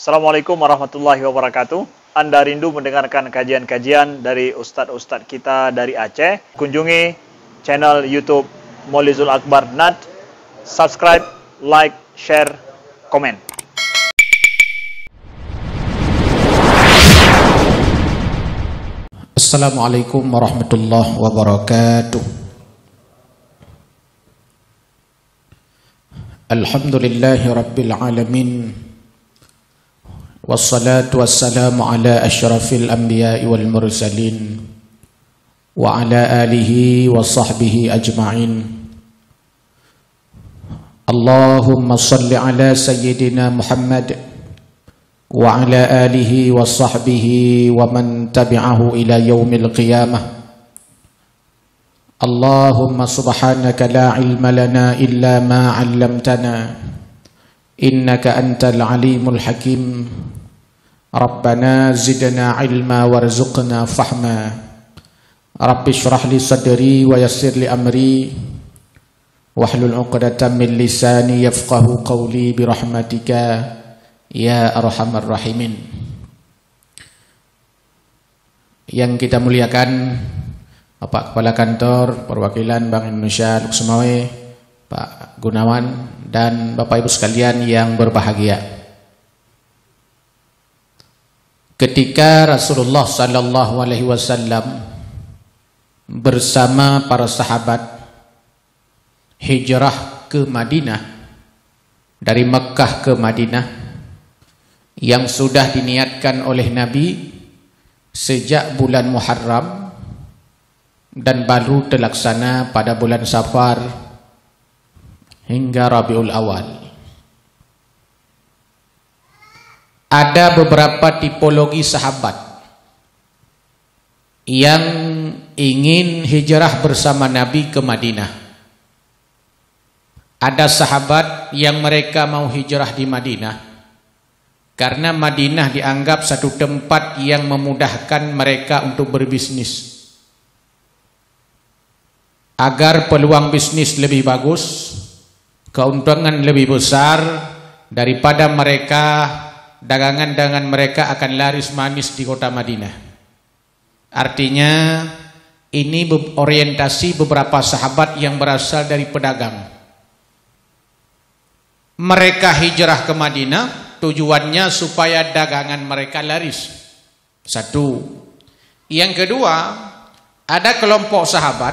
Assalamualaikum warahmatullahi wabarakatuh. Anda rindu mendengarkan kajian-kajian dari ustadz-ustadz kita dari Aceh? Kunjungi channel YouTube Maulizul Akbar NAD. Subscribe, like, share, komen. Assalamualaikum warahmatullahi wabarakatuh. Alhamdulillahi rabbil alamin. Wassalatu wassalamu ala asyrafil anbiya'i wal mursalin wa ala alihi wa sahbihi ajma'in. Allahumma salli ala sayyidina Muhammad wa ala alihi wa sahbihi wa man tabi'ahu ila yaumil qiyamah. Allahumma subhanaka la ilma lana illa ma 'allamtana innaka antal alimul hakim. Rabbana zidna ilma warzuqna fahma. Rabbi shrah li sadri wa yassir li amri wahlul 'uqdatam min lisani yafqahu qawli bi rahmatika ya arhamar rahimin. Yang kita muliakan Bapak Kepala Kantor Perwakilan Bank Indonesia Luxemawe, Pak Gunawan, dan Bapak Ibu sekalian yang berbahagia. Ketika Rasulullah sallallahu alaihi wasallam bersama para sahabat hijrah ke Madinah, dari Mekkah ke Madinah, yang sudah diniatkan oleh Nabi sejak bulan Muharram dan baru terlaksana pada bulan Safar hingga Rabiul Awal. Ada beberapa tipologi sahabat yang ingin hijrah bersama Nabi ke Madinah. Ada sahabat yang mereka mau hijrah di Madinah karena Madinah dianggap satu tempat yang memudahkan mereka untuk berbisnis. Agar peluang bisnis lebih bagus, keuntungan lebih besar, daripada mereka dagangan-dagangan mereka akan laris manis di kota Madinah. Artinya ini orientasi beberapa sahabat yang berasal dari pedagang. Mereka hijrah ke Madinah tujuannya supaya dagangan mereka laris. Satu. Yang kedua, ada kelompok sahabat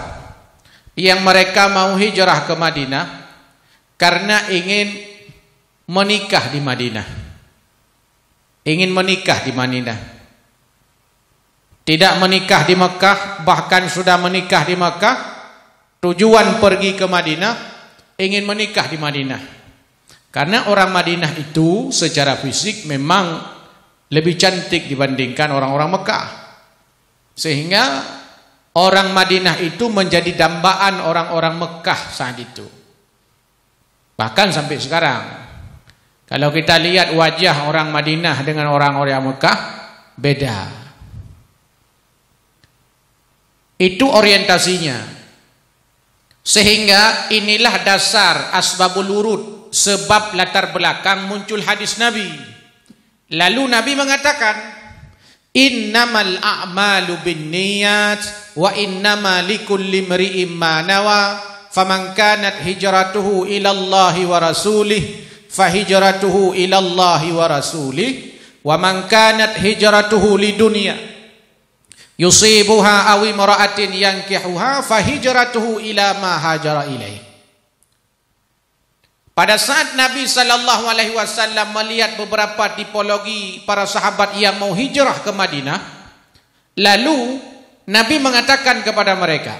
yang mereka mau hijrah ke Madinah karena ingin menikah di Madinah. Ingin menikah di Madinah. Tidak menikah di Mekah, bahkan sudah menikah di Mekah, tujuan pergi ke Madinah, ingin menikah di Madinah. Karena orang Madinah itu secara fisik memang lebih cantik dibandingkan orang-orang Mekah. Sehingga orang Madinah itu menjadi dambaan orang-orang Mekah saat itu. Bahkan sampai sekarang, kalau kita lihat wajah orang Madinah dengan orang-orang Mekah, beda. Itu orientasinya. Sehingga inilah dasar asbabul wurud, sebab latar belakang muncul hadis Nabi. Lalu Nabi mengatakan, innamal a'malu binniyat wa innama likulli imri'in ma nawa faman kanat hijratuhu ila Allahi wa rasulih fahijratuhu ila Allahi wa rasulih wa man kanat hijratuhu lidunya yusibuha aw imra'atin yankihuha fahijratuhu ila ma hajara ilaih. Pada saat Nabi sallallahu alaihi wasallam melihat beberapa tipologi para sahabat yang mau hijrah ke Madinah, lalu Nabi mengatakan kepada mereka,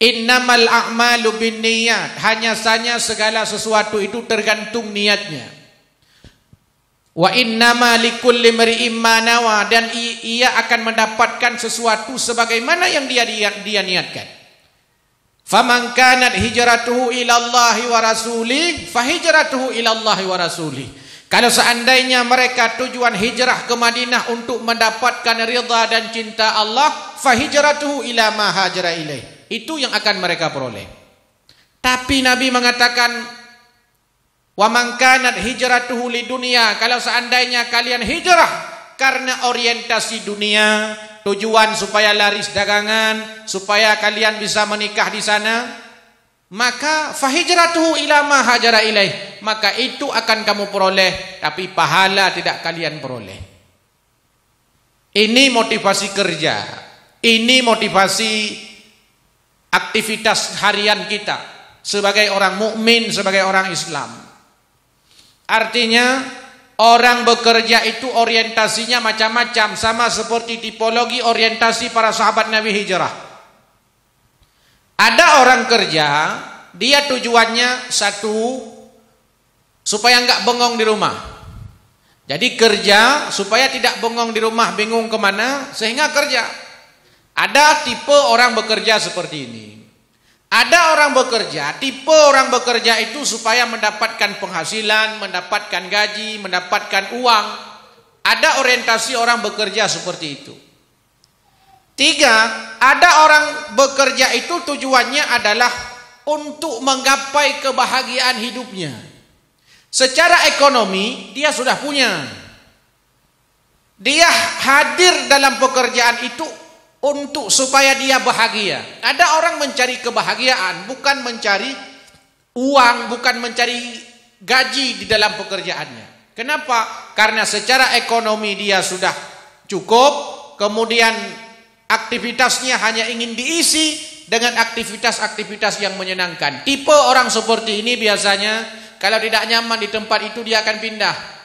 innamal a'malu binniyat, hanya saja segala sesuatu itu tergantung niatnya. Wa innama likulli imri'in ma nawa, dan ia akan mendapatkan sesuatu sebagaimana yang dia niatkan. Faman kanat hijratuhu ila Allahi wa rasulih fahijratuhu ila Allahi wa rasulih. Kalau seandainya mereka tujuan hijrah ke Madinah untuk mendapatkan ridha dan cinta Allah, fahijratuhu ila ma hajara ilaih. Itu yang akan mereka peroleh. Tapi Nabi mengatakan Wa man kanat hijratuhu lidunya, kalau seandainya kalian hijrah karena orientasi dunia, tujuan supaya laris dagangan, supaya kalian bisa menikah di sana, maka fahijratuhu ila ma hajara ilaih, maka itu akan kamu peroleh, tapi pahala tidak kalian peroleh. Ini motivasi kerja, ini motivasi aktivitas harian kita sebagai orang mukmin, sebagai orang Islam. Artinya orang bekerja itu orientasinya macam-macam, sama seperti tipologi orientasi para sahabat Nabi hijrah. Ada orang kerja, dia tujuannya satu, supaya enggak bengong di rumah. Jadi kerja supaya tidak bengong di rumah, bingung kemana, sehingga kerja. Ada tipe orang bekerja seperti ini. Ada orang bekerja, tipe orang bekerja itu supaya mendapatkan penghasilan, mendapatkan gaji, mendapatkan uang. Ada orientasi orang bekerja seperti itu. 3, ada orang bekerja itu tujuannya adalah untuk menggapai kebahagiaan hidupnya. Secara ekonomi dia sudah punya. Dia hadir dalam pekerjaan itu untuk supaya dia bahagia. Ada orang mencari kebahagiaan, bukan mencari uang, bukan mencari gaji di dalam pekerjaannya. Kenapa? Karena secara ekonomi dia sudah cukup, kemudian aktivitasnya hanya ingin diisi dengan aktivitas-aktivitas yang menyenangkan. Tipe orang seperti ini biasanya kalau tidak nyaman di tempat itu dia akan pindah.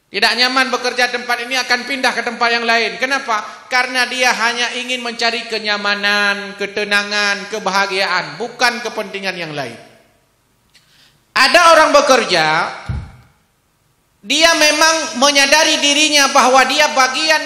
Tidak nyaman bekerja tempat ini akan pindah ke tempat yang lain. Kenapa? Karena dia hanya ingin mencari kenyamanan, ketenangan, kebahagiaan, bukan kepentingan yang lain. Ada orang bekerja, dia memang menyadari dirinya bahwa dia bagian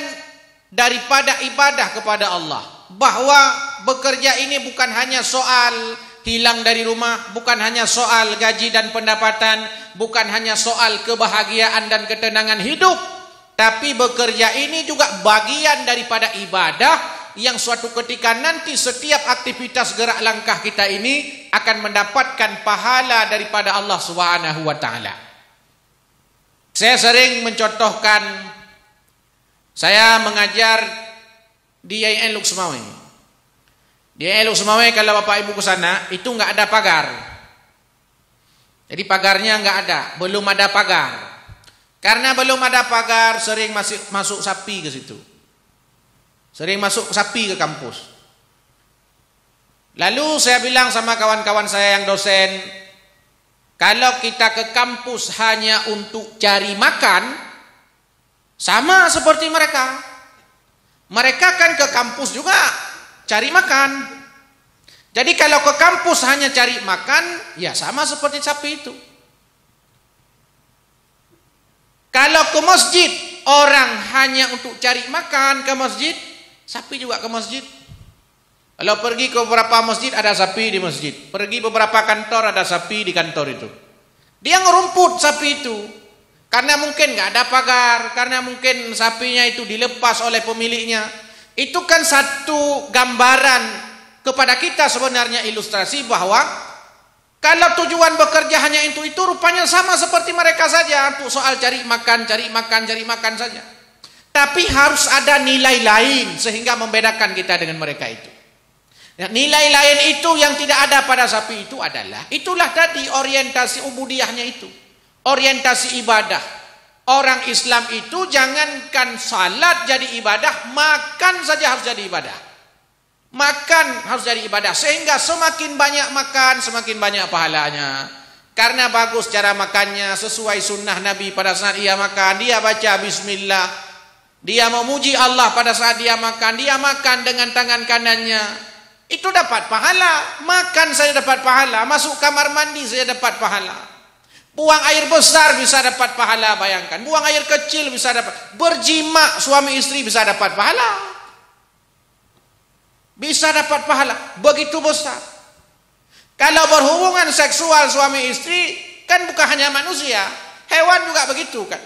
daripada ibadah kepada Allah. Bahwa bekerja ini bukan hanya soal hilang dari rumah, bukan hanya soal gaji dan pendapatan, bukan hanya soal kebahagiaan dan ketenangan hidup, tapi bekerja ini juga bagian daripada ibadah yang suatu ketika nanti setiap aktivitas gerak langkah kita ini akan mendapatkan pahala daripada Allah Subhanahu wa taala. Saya sering mencontohkan, saya mengajar di YN Luxmawe. Di YN Luxmawe kalau Bapak Ibu ke sana itu enggak ada pagar. Jadi pagarnya enggak ada, belum ada pagar. Karena belum ada pagar, sering masuk sapi ke situ. Sering masuk sapi ke kampus. Lalu saya bilang sama kawan-kawan saya yang dosen, kalau kita ke kampus hanya untuk cari makan, sama seperti mereka. Mereka kan ke kampus juga cari makan. Jadi kalau ke kampus hanya cari makan, ya sama seperti sapi itu. Kalau ke masjid, orang hanya untuk cari makan ke masjid, sapi juga ke masjid. Kalau pergi ke beberapa masjid, ada sapi di masjid. Pergi beberapa kantor, ada sapi di kantor itu. Dia ngerumput sapi itu. Karena mungkin nggak ada pagar, karena mungkin sapinya itu dilepas oleh pemiliknya. Itu kan satu gambaran kepada kita sebenarnya, ilustrasi bahwa kalau tujuan bekerja hanya itu rupanya sama seperti mereka saja, untuk soal cari makan saja. Tapi harus ada nilai lain sehingga membedakan kita dengan mereka itu. Nah, nilai lain itu yang tidak ada pada sapi itu adalah, itulah tadi orientasi ubudiyahnya itu, orientasi ibadah. Orang Islam itu jangankan salat jadi ibadah, makan saja harus jadi ibadah. Makan harus jadi ibadah, sehingga semakin banyak makan semakin banyak pahalanya. Karena bagus cara makannya, sesuai sunnah Nabi pada saat ia makan, dia baca bismillah. Dia memuji Allah pada saat dia makan dengan tangan kanannya. Itu dapat pahala. Makan saya dapat pahala, masuk kamar mandi saya dapat pahala. Buang air besar bisa dapat pahala, bayangkan. Buang air kecil bisa dapat. Berjima suami istri bisa dapat pahala. Bisa dapat pahala begitu besar. Kalau berhubungan seksual suami istri, kan bukan hanya manusia, hewan juga begitu kan.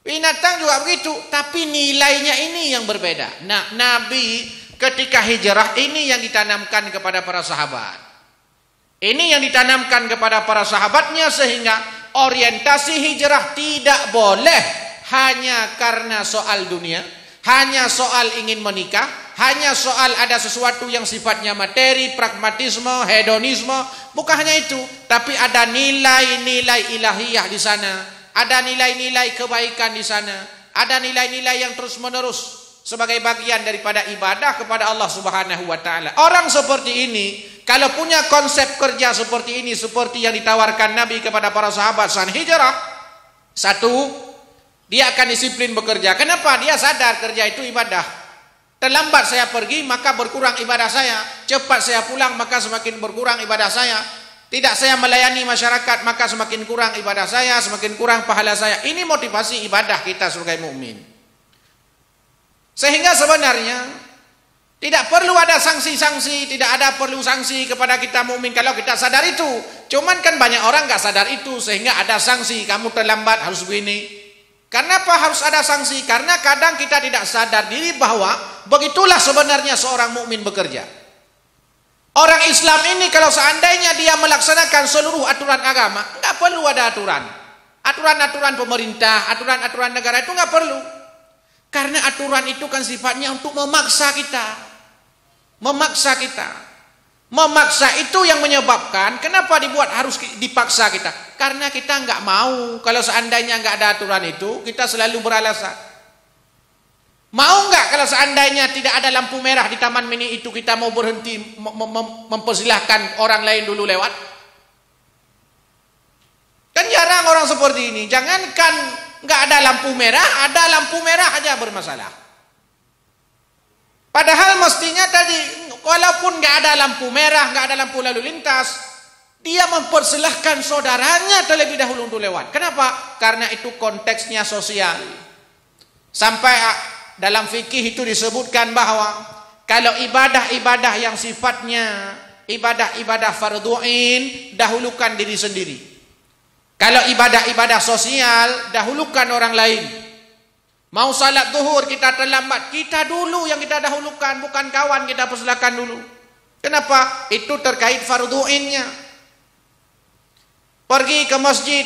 Binatang juga begitu, tapi nilainya ini yang berbeda. Nah, Nabi ketika hijrah ini yang ditanamkan kepada para sahabat. Ini yang ditanamkan kepada para sahabatnya, sehingga orientasi hijrah tidak boleh hanya karena soal dunia, hanya soal ingin menikah, hanya soal ada sesuatu yang sifatnya materi, pragmatisme, hedonisme. Bukan hanya itu, tapi ada nilai-nilai ilahiyah di sana, ada nilai-nilai kebaikan di sana, ada nilai-nilai yang terus-menerus sebagai bagian daripada ibadah kepada Allah Subhanahu wa taala. Orang seperti ini kalau punya konsep kerja seperti ini, seperti yang ditawarkan Nabi kepada para sahabat saat hijrah, satu, dia akan disiplin bekerja. Kenapa? Dia sadar kerja itu ibadah. Terlambat saya pergi, maka berkurang ibadah saya. Cepat saya pulang, maka semakin berkurang ibadah saya. Tidak saya melayani masyarakat, maka semakin kurang ibadah saya, semakin kurang pahala saya. Ini motivasi ibadah kita sebagai mukmin. Sehingga sebenarnya tidak perlu ada sanksi-sanksi, tidak ada perlu sanksi kepada kita mukmin kalau kita sadar itu. Cuman kan banyak orang nggak sadar itu, sehingga ada sanksi. Kamu terlambat harus begini. Kenapa harus ada sanksi? Karena kadang kita tidak sadar diri bahwa begitulah sebenarnya seorang mukmin bekerja. Orang Islam ini kalau seandainya dia melaksanakan seluruh aturan agama, nggak perlu ada aturan. Aturan-aturan pemerintah, aturan-aturan negara itu nggak perlu. Karena aturan itu kan sifatnya untuk memaksa kita. Memaksa kita. Memaksa itu yang menyebabkan kenapa dibuat harus dipaksa kita. Karena kita nggak mau. Kalau seandainya nggak ada aturan itu, kita selalu beralasan. Mau nggak kalau seandainya tidak ada lampu merah di taman mini itu, kita mau berhenti mempersilahkan orang lain dulu lewat? Kan jarang orang seperti ini. Jangankan nggak ada lampu merah aja bermasalah. Padahal mestinya tadi, walaupun nggak ada lampu merah, nggak ada lampu lalu lintas, dia mempersilahkan saudaranya terlebih dahulu untuk lewat. Kenapa? Karena itu konteksnya sosial. Sampai dalam fikih itu disebutkan bahwa kalau ibadah-ibadah yang sifatnya ibadah-ibadah fardhu'in, dahulukan diri sendiri. Kalau ibadah-ibadah sosial, dahulukan orang lain. Mau salat zuhur kita terlambat, kita dulu yang kita dahulukan, bukan kawan kita persilakan dulu. Kenapa? Itu terkait fardhu'innya. Pergi ke masjid,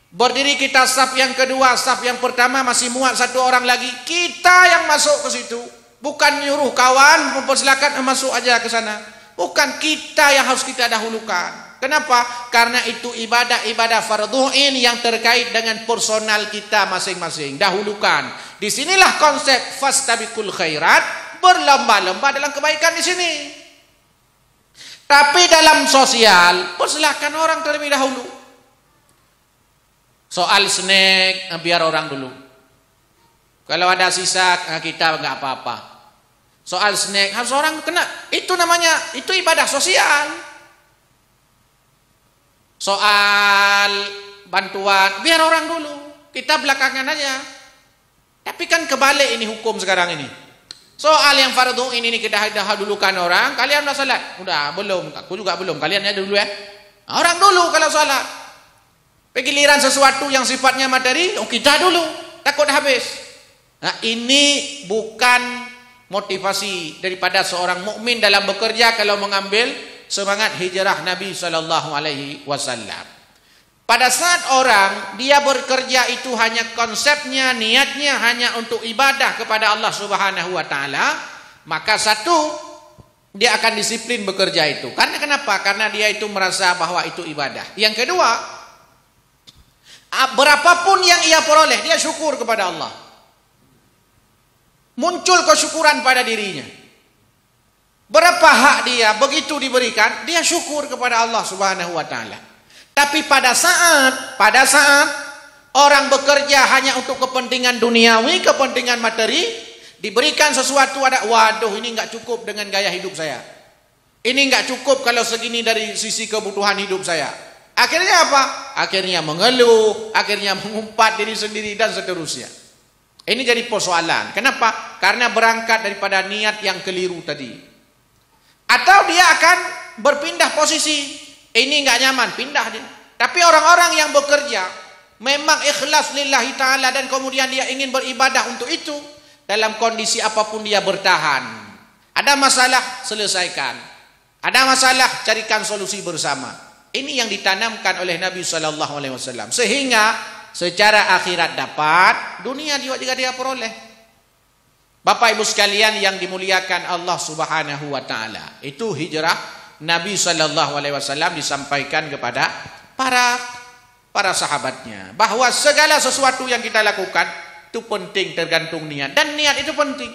berdiri kita saf yang kedua, saf yang pertama masih muat satu orang lagi, kita yang masuk ke situ. Bukan nyuruh kawan mempersilakan masuk aja ke sana. Bukan, kita yang harus kita dahulukan. Kenapa? Karena itu ibadah-ibadah fardhu'in yang terkait dengan personal kita masing-masing. Dahulukan. Disinilah konsep fastabiqul khairat, berlomba-lomba dalam kebaikan di sini. Tapi dalam sosial, persilakan orang terlebih dahulu. Soal snack, biar orang dulu. Kalau ada sisa, kita nggak apa-apa. Soal snack, harus orang kena. Itu namanya, itu ibadah sosial. Soal bantuan, biar orang dulu. Kita belakangan aja. Tapi kan kebalik ini hukum sekarang ini. Soal yang fardhu ini kita dahulukan orang. Kalian udah salat? Udah, belum. Aku juga belum. Kalian aja dulu ya. Orang dulu kalau salat. Giliran sesuatu yang sifatnya materi, kita dulu. Takut habis. Nah, ini bukan motivasi daripada seorang mukmin dalam bekerja kalau mengambil semangat hijrah Nabi SAW. Pada saat orang dia bekerja itu hanya konsepnya, niatnya hanya untuk ibadah kepada Allah Subhanahu wa taala, maka satu, dia akan disiplin bekerja itu. Karena kenapa? Karena dia itu merasa bahwa itu ibadah. Yang kedua, berapapun yang ia peroleh, dia syukur kepada Allah. Muncul kesyukuran pada dirinya. Berapa hak dia begitu diberikan, dia syukur kepada Allah Subhanahu wa taala. Tapi pada saat orang bekerja hanya untuk kepentingan duniawi, kepentingan materi, diberikan sesuatu ada, waduh ini enggak cukup dengan gaya hidup saya. Ini enggak cukup kalau segini dari sisi kebutuhan hidup saya. Akhirnya apa? Akhirnya mengeluh, akhirnya mengumpat diri sendiri dan seterusnya. Ini jadi persoalan. Kenapa? Karena berangkat daripada niat yang keliru tadi. Atau dia akan berpindah posisi. Ini enggak nyaman, pindah dia. Tapi orang-orang yang bekerja memang ikhlas lillahi ta'ala dan kemudian dia ingin beribadah untuk itu, dalam kondisi apapun dia bertahan. Ada masalah, selesaikan. Ada masalah, carikan solusi bersama. Ini yang ditanamkan oleh Nabi SAW. Sehingga secara akhirat dapat, dunia juga dia peroleh. Bapak Ibu sekalian yang dimuliakan Allah Subhanahu wa taala. Itu hijrah Nabi SAW disampaikan kepada para sahabatnya bahwa segala sesuatu yang kita lakukan itu penting, tergantung niat, dan niat itu penting.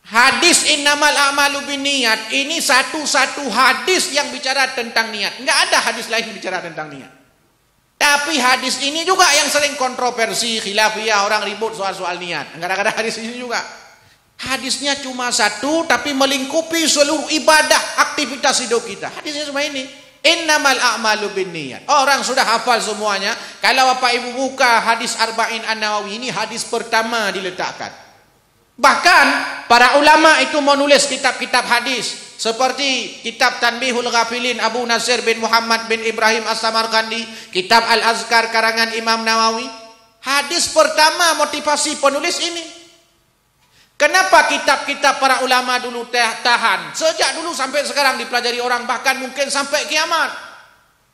Hadis innamal a'malu binniyat ini satu-satu hadis yang bicara tentang niat. Enggak ada hadis lain yang bicara tentang niat. Tapi hadis ini juga yang sering kontroversi, khilafiyah, orang ribut soal-soal niat. Kadang-kadang hadis ini juga. Hadisnya cuma satu tapi melingkupi seluruh ibadah, aktivitas hidup kita. Hadisnya cuma ini. Innamal a'malu binniyat. Orang sudah hafal semuanya. Kalau Bapak Ibu buka hadis Arba'in An-Nawawi, ini hadis pertama diletakkan. Bahkan para ulama itu menulis kitab-kitab hadis seperti kitab Tanbihul Ghafilin Abu Nasir bin Muhammad bin Ibrahim As-Samarkandi, kitab Al-Azkar karangan Imam Nawawi. Hadis pertama motivasi penulis ini. Kenapa kitab-kitab para ulama dulu tahan? Sejak dulu sampai sekarang dipelajari orang, bahkan mungkin sampai kiamat.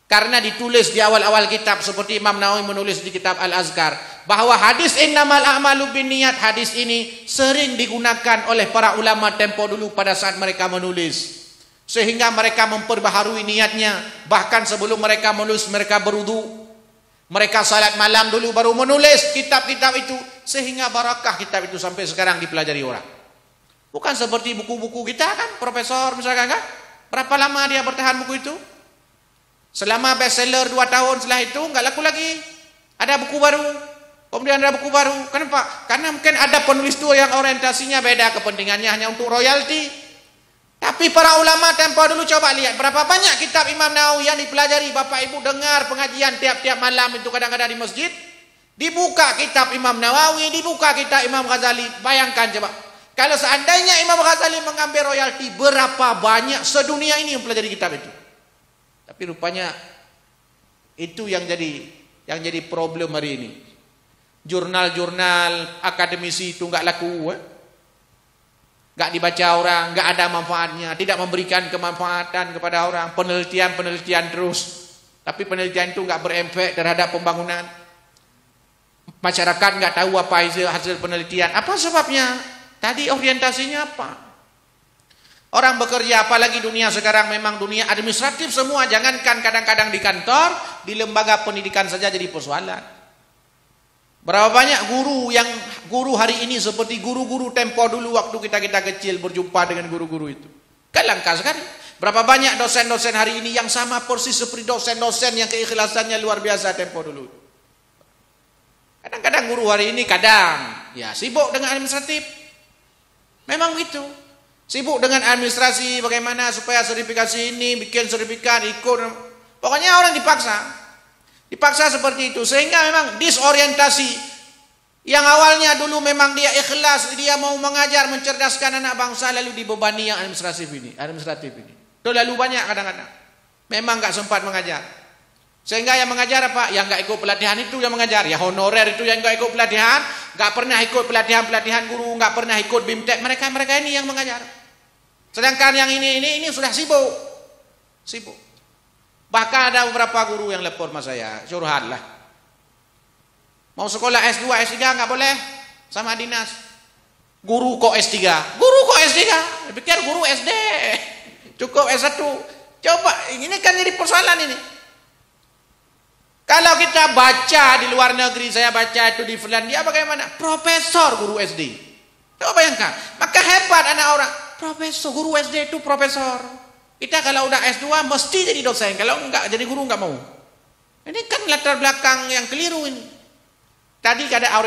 Karena ditulis di awal-awal kitab seperti Imam Nawawi menulis di kitab Al-Azkar bahwa hadis innamal a'malu binniyat, hadis ini sering digunakan oleh para ulama tempo dulu pada saat mereka menulis. Sehingga mereka memperbaharui niatnya. Bahkan sebelum mereka menulis, mereka berwudu. Mereka salat malam dulu baru menulis kitab-kitab itu. Sehingga barakah kitab itu sampai sekarang dipelajari orang. Bukan seperti buku-buku kita kan, profesor misalkan kan. Berapa lama dia bertahan buku itu? Selama bestseller 2 tahun, setelah itu enggak laku lagi. Ada buku baru. Kemudian ada buku baru. Kenapa? Karena mungkin ada penulis itu yang orientasinya beda, kepentingannya hanya untuk royalti. Tapi para ulama tempo dulu coba lihat berapa banyak kitab Imam Nawawi yang dipelajari. Bapak Ibu dengar pengajian tiap-tiap malam itu kadang-kadang di masjid. Dibuka kitab Imam Nawawi, dibuka kitab Imam Ghazali. Bayangkan coba. Kalau seandainya Imam Ghazali mengambil royalti, berapa banyak sedunia ini yang pelajari kitab itu. Tapi rupanya itu yang jadi problem hari ini. Jurnal-jurnal akademisi itu enggak laku, enggak dibaca orang, enggak ada manfaatnya, tidak memberikan kemanfaatan kepada orang, penelitian terus. Tapi penelitian itu enggak berefek terhadap pembangunan. Masyarakat enggak tahu apa hasil penelitian. Apa sebabnya? Tadi orientasinya apa? Orang bekerja, apalagi dunia sekarang memang dunia administratif semua. Jangankan kadang-kadang di kantor, di lembaga pendidikan saja jadi persoalan. Berapa banyak guru hari ini seperti guru-guru tempo dulu waktu kita kecil berjumpa dengan guru-guru itu. Kan langka sekali. Berapa banyak dosen-dosen hari ini yang sama persis seperti dosen-dosen yang keikhlasannya luar biasa tempo dulu. Kadang-kadang guru hari ini ya sibuk dengan administratif. Memang begitu. Sibuk dengan administrasi, bagaimana supaya sertifikasi ini, bikin sertifikat, ikut. Pokoknya orang dipaksa seperti itu. Sehingga memang disorientasi. Yang awalnya dulu memang dia ikhlas, dia mau mengajar, mencerdaskan anak bangsa, lalu dibebani yang administratif ini. Itu lalu banyak kadang-kadang. Memang gak sempat mengajar. Sehingga yang mengajar apa? Yang gak ikut pelatihan itu yang mengajar. Ya honorer itu yang gak ikut pelatihan, gak pernah ikut pelatihan guru, gak pernah ikut BIMTEK. Mereka ini yang mengajar. Sedangkan yang ini sudah sibuk. Bahkan ada beberapa guru yang lapor sama saya, curhat lah. Mau sekolah S2, S3 nggak boleh sama dinas. Guru kok S3? Pikir guru SD. Cukup S1. Coba, ini kan jadi persoalan ini. Kalau kita baca di luar negeri, saya baca itu di Finlandia bagaimana? Profesor guru SD. Coba bayangkan, maka hebat anak orang. Profesor, guru SD itu profesor. Kita kalau udah S2 mesti jadi dosen. Kalau enggak jadi guru enggak mau. Ini kan latar belakang yang keliru ini. Tadi ada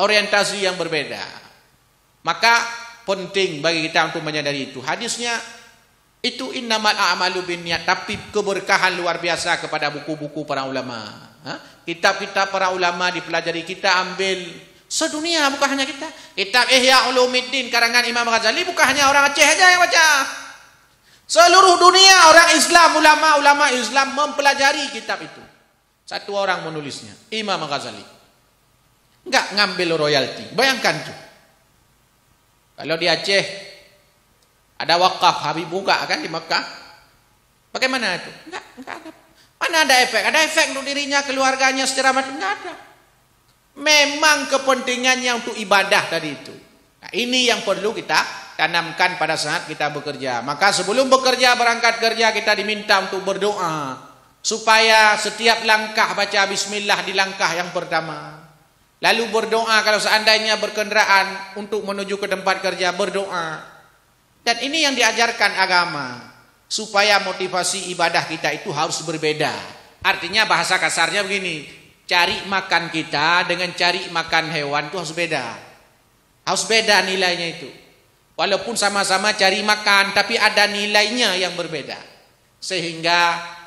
orientasi yang berbeda. Maka penting bagi kita untuk menyadari itu. Hadisnya itu innamal a'malu binniyat, tapi keberkahan luar biasa kepada buku-buku para ulama. Kitab-kitab para ulama dipelajari, kita ambil sedunia, bukan hanya kita. Kitab Ihya Ulumuddin karangan Imam Ghazali bukan hanya orang Aceh aja yang baca. Seluruh dunia orang Islam, ulama-ulama Islam mempelajari kitab itu. Satu orang menulisnya, Imam Ghazali. Enggak ngambil royalti. Bayangkan tuh. Kalau di Aceh ada wakaf Habib buka kan di Mekah. Bagaimana itu? Enggak ada. Mana ada efek? Ada efek untuk dirinya, keluarganya secara mati? Enggak ada. Memang kepentingannya untuk ibadah tadi itu. Nah, ini yang perlu kita tanamkan pada saat kita bekerja. Maka sebelum bekerja, berangkat kerja, kita diminta untuk berdoa supaya setiap langkah baca bismillah di langkah yang pertama. Lalu berdoa kalau seandainya berkendaraan untuk menuju ke tempat kerja, berdoa. Dan ini yang diajarkan agama, supaya motivasi ibadah kita itu harus berbeda. Artinya bahasa kasarnya begini, cari makan kita dengan cari makan hewan itu harus beda. Harus beda nilainya itu. Walaupun sama-sama cari makan, tapi ada nilainya yang berbeda. Sehingga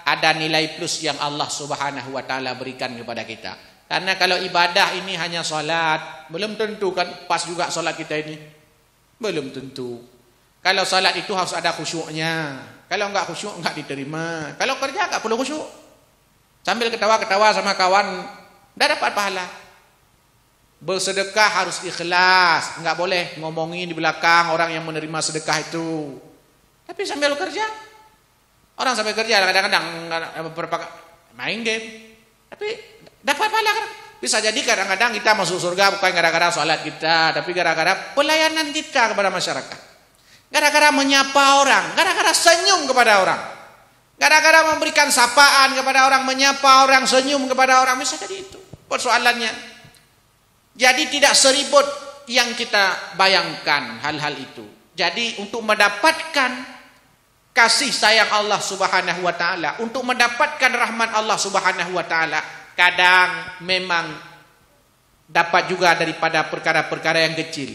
ada nilai plus yang Allah Subhanahu wa taala berikan kepada kita. Karena kalau ibadah ini hanya salat, belum tentu kan pas juga salat kita ini. Belum tentu. Kalau salat itu harus ada khusyuknya. Kalau enggak khusyuk enggak diterima. Kalau kerja enggak perlu khusyuk. Sambil ketawa-ketawa sama kawan, enggak dapat pahala. Bersedekah harus ikhlas, enggak boleh ngomongin di belakang orang yang menerima sedekah itu. Tapi sambil kerja, orang sambil kerja kadang-kadang main game, tapi dapat pahala. Bisa jadi kadang-kadang kita masuk surga bukan gara-gara sholat kita, tapi gara-gara pelayanan kita kepada masyarakat, gara-gara menyapa orang, gara-gara senyum kepada orang, gara-gara memberikan sapaan kepada orang, menyapa orang, senyum kepada orang. Bisa jadi itu persoalannya. Jadi tidak seribut yang kita bayangkan hal-hal itu. Jadi untuk mendapatkan kasih sayang Allah Subhanahu wa taala, untuk mendapatkan rahmat Allah Subhanahu wa taala, kadang memang dapat juga daripada perkara-perkara yang kecil.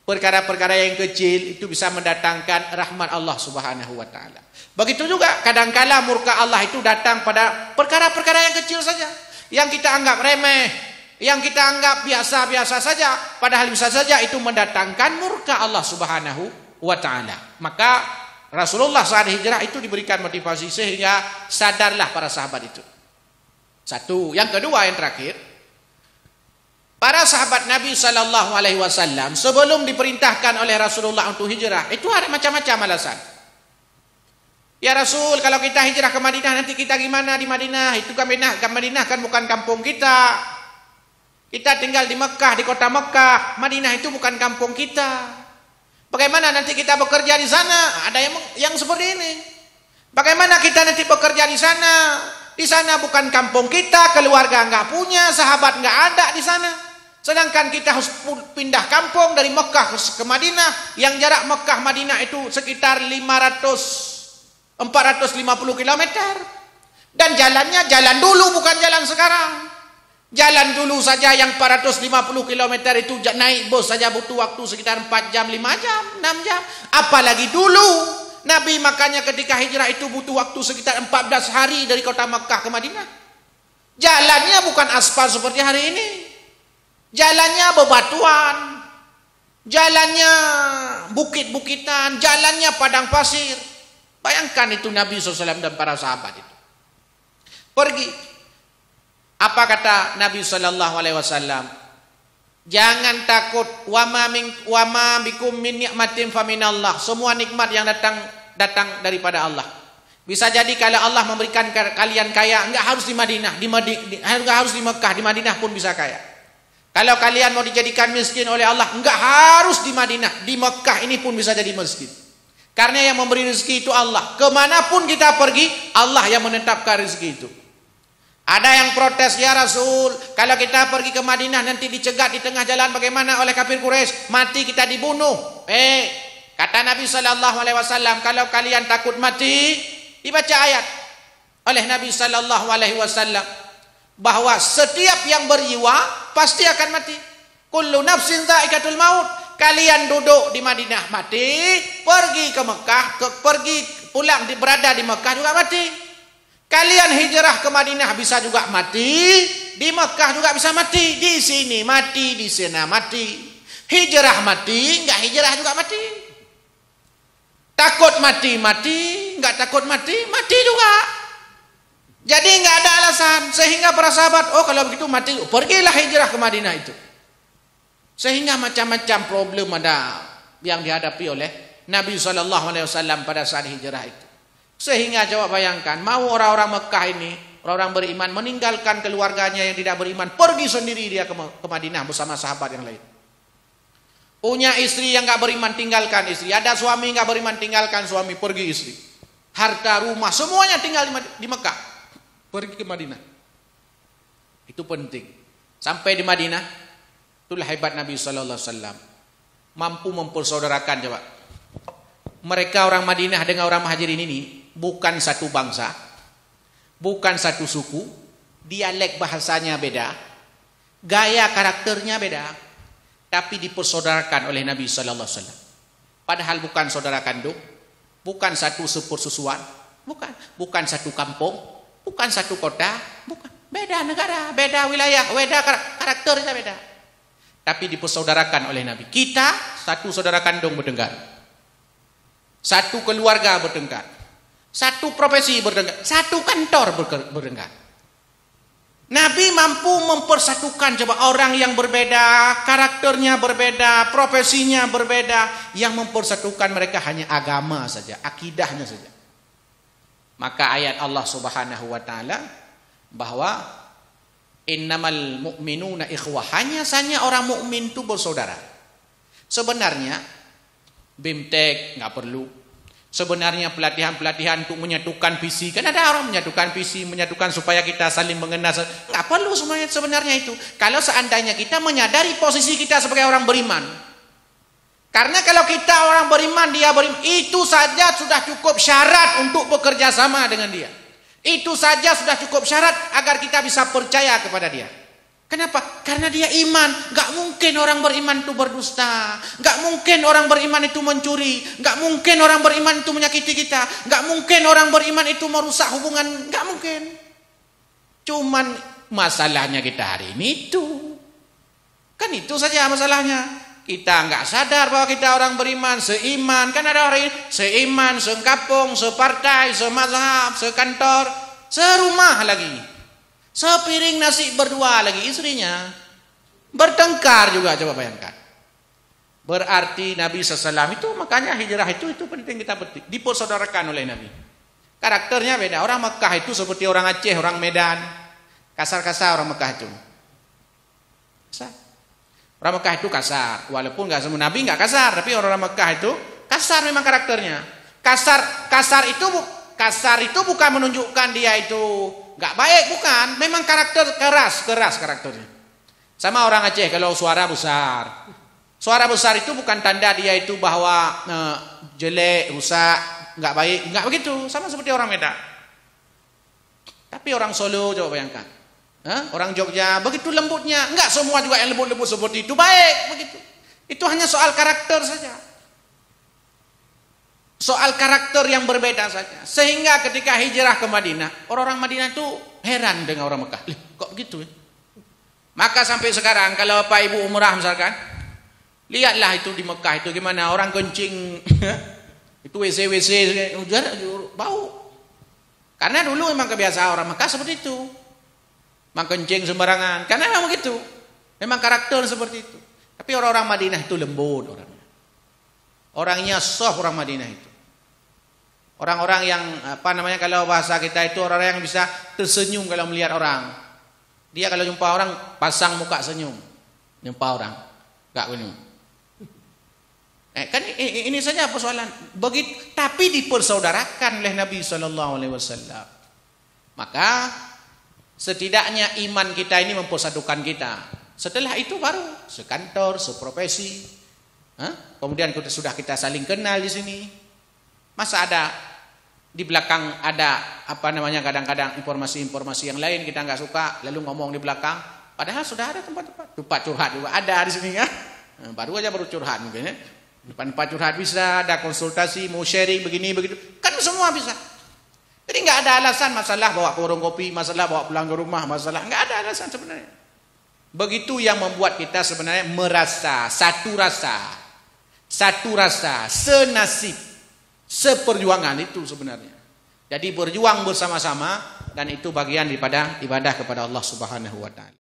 Perkara-perkara yang kecil itu bisa mendatangkan rahmat Allah Subhanahu wa taala. Begitu juga kadang-kala murka Allah itu datang pada perkara-perkara yang kecil saja, yang kita anggap remeh, yang kita anggap biasa-biasa saja, padahal bisa saja itu mendatangkan murka Allah Subhanahu wa taala. Maka Rasulullah saat hijrah itu diberikan motivasi sehingga sadarlah para sahabat itu. Satu, yang kedua, yang terakhir, para sahabat Nabi sallallahu alaihi wasallam sebelum diperintahkan oleh Rasulullah untuk hijrah itu ada macam-macam alasan. Ya Rasul, kalau kita hijrah ke Madinah nanti kita gimana di Madinah? Itu kan Madinah kan bukan kampung kita. Kita tinggal di Mekah, di kota Mekah. Madinah itu bukan kampung kita. Bagaimana nanti kita bekerja di sana? Ada yang seperti ini. Bagaimana kita nanti bekerja di sana? Di sana bukan kampung kita, keluarga enggak punya, sahabat enggak ada di sana. Sedangkan kita harus pindah kampung dari Mekah ke Madinah, yang jarak Mekah Madinah itu sekitar 450 km. Dan jalannya jalan dulu bukan jalan sekarang. Jalan dulu saja yang 450 km itu naik bus saja butuh waktu sekitar 4 jam, 5 jam, 6 jam. Apalagi dulu Nabi makanya ketika hijrah itu butuh waktu sekitar 14 hari dari kota Mekah ke Madinah. Jalannya bukan aspal seperti hari ini. Jalannya bebatuan. Jalannya bukit-bukitan, jalannya padang pasir. Bayangkan itu Nabi SAW dan para sahabat itu. Pergi. Apa kata Nabi sallallahu alaihi wasallam? Jangan takut, wa ma bikum min nikmatin faminallah. Semua nikmat yang datang daripada Allah. Bisa jadi kalau Allah memberikan kalian kaya, enggak harus di Madinah, enggak harus di Mekah, di Madinah pun bisa kaya. Kalau kalian mau dijadikan miskin oleh Allah, enggak harus di Madinah, di Mekah ini pun bisa jadi miskin. Karena yang memberi rezeki itu Allah. Kemanapun kita pergi, Allah yang menetapkan rezeki itu. Ada yang protes, ya Rasul, kalau kita pergi ke Madinah nanti dicegat di tengah jalan bagaimana oleh kafir Quraisy, mati kita dibunuh. Kata Nabi sallallahu alaihi wasallam, kalau kalian takut mati, dibaca ayat oleh Nabi sallallahu alaihi wasallam bahwa setiap yang berjiwa pasti akan mati. Kullu nafsin dha'iqatul maut. Kalian duduk di Madinah mati, pergi ke Mekah, pergi pulang berada di Mekah juga mati. Kalian hijrah ke Madinah bisa juga mati, di Mekah juga bisa mati, di sini mati, di sana mati. Hijrah mati, enggak hijrah juga mati. Takut mati, enggak takut mati juga. Jadi enggak ada alasan sehingga para sahabat, oh kalau begitu mati, pergilah hijrah ke Madinah itu. Sehingga macam-macam problem ada yang dihadapi oleh Nabi SAW pada saat hijrah itu. Sehingga coba bayangkan, mau orang-orang Mekah ini, orang-orang beriman meninggalkan keluarganya yang tidak beriman, pergi sendiri dia ke Madinah bersama sahabat yang lain. Punya istri yang gak beriman, tinggalkan istri. Ada suami gak beriman, tinggalkan suami, pergi istri. Harta, rumah, semuanya tinggal di Mekah, pergi ke Madinah. Itu penting. Sampai di Madinah, itulah hebat Nabi SAW. Mampu mempersaudarakan coba. Mereka orang Madinah dengan orang Muhajirin ini bukan satu bangsa, bukan satu suku, dialek bahasanya beda, gaya karakternya beda, tapi dipersaudarakan oleh Nabi SAW. Padahal bukan saudara kandung, bukan satu sepersusuan, bukan satu kampung, bukan satu kota, bukan. Beda negara, beda wilayah, beda karakternya beda. Tapi dipersaudarakan oleh Nabi. Kita satu saudara kandung bertengkar, satu keluarga bertengkar, satu profesi bertengkar, satu kantor bertengkar. Nabi mampu mempersatukan coba orang yang berbeda, karakternya berbeda, profesinya berbeda, yang mempersatukan mereka hanya agama saja, akidahnya saja. Maka ayat Allah Subhanahu wa taala bahwa innamal mu'minuna ikhwah, hanya saja orang mukmin itu bersaudara. Sebenarnya BIMTEK nggak perlu. Sebenarnya pelatihan-pelatihan untuk menyatukan visi, kan ada orang menyatukan visi, menyatukan supaya kita saling mengenal, nggak perlu sebenarnya itu. Kalau seandainya kita menyadari posisi kita sebagai orang beriman. Karena kalau kita orang beriman, dia beriman, itu saja sudah cukup syarat untuk bekerja sama dengan dia. Itu saja sudah cukup syarat agar kita bisa percaya kepada dia. Kenapa? Karena dia iman. Gak mungkin orang beriman itu berdusta. Gak mungkin orang beriman itu mencuri. Gak mungkin orang beriman itu menyakiti kita. Gak mungkin orang beriman itu merusak hubungan. Gak mungkin. Cuman masalahnya kita hari ini itu. Kan itu saja masalahnya. Kita nggak sadar bahwa kita orang beriman, seiman. Kan ada orang ini seiman, sekampung, separtai, semazhab, sekantor, serumah lagi. Sepiring nasi berdua lagi istrinya. Bertengkar juga, coba bayangkan. Berarti Nabi SAW itu, makanya hijrah itu penting kita petik. Dipersaudarakan oleh Nabi. Karakternya beda. Orang Mekah itu seperti orang Aceh, orang Medan. Kasar-kasar orang Mekah itu. Kasar. Orang Mekah itu kasar, walaupun nggak semua Nabi nggak kasar, tapi orang Mekah itu kasar memang karakternya. Kasar itu bukan menunjukkan dia itu nggak baik, bukan. Memang karakter keras karakternya. Sama orang Aceh kalau suara besar itu bukan tanda dia itu bahwa jelek, rusak, nggak baik, nggak begitu. Sama seperti orang Medan. Tapi orang Solo coba bayangkan. Orang Jogja begitu lembutnya, enggak semua juga yang lembut-lembut seperti itu baik begitu. Itu hanya soal karakter saja. Soal karakter yang berbeda saja. Sehingga ketika hijrah ke Madinah, orang-orang Madinah itu heran dengan orang Mekah. Kok begitu ya? Maka sampai sekarang kalau Bapak Ibu umrah misalkan, lihatlah itu di Mekah itu gimana orang kencing itu WC bau. Karena dulu memang kebiasaan orang Mekah seperti itu. Kencing sembarangan, karena memang begitu, memang karakter seperti itu. Tapi orang-orang Madinah itu lembut orangnya soft. Orang Madinah itu orang-orang yang kalau bahasa kita itu orang yang bisa tersenyum kalau melihat orang. Dia kalau jumpa orang pasang muka senyum, jumpa orang gak senyum. Kan ini saja persoalan begitu, tapi dipersaudarakan oleh Nabi SAW. Maka setidaknya iman kita ini mempersatukan kita. Setelah itu baru sekantor, seprofesi. Kemudian sudah kita saling kenal di sini. Masa ada di belakang ada kadang-kadang informasi-informasi yang lain kita nggak suka lalu ngomong di belakang. Padahal sudah ada tempat curhat juga ada di sini kan. Baru curhat mungkin ya. Tempat curhat bisa, ada konsultasi, mau sharing begini begitu. Kan semua bisa. Jadi nggak ada alasan masalah bawa ke warung kopi, masalah bawa pulang ke rumah, masalah nggak ada alasan sebenarnya. Begitu yang membuat kita sebenarnya merasa satu rasa, senasib, seperjuangan itu sebenarnya. Jadi berjuang bersama-sama dan itu bagian daripada ibadah kepada Allah Subhanahu wa taala.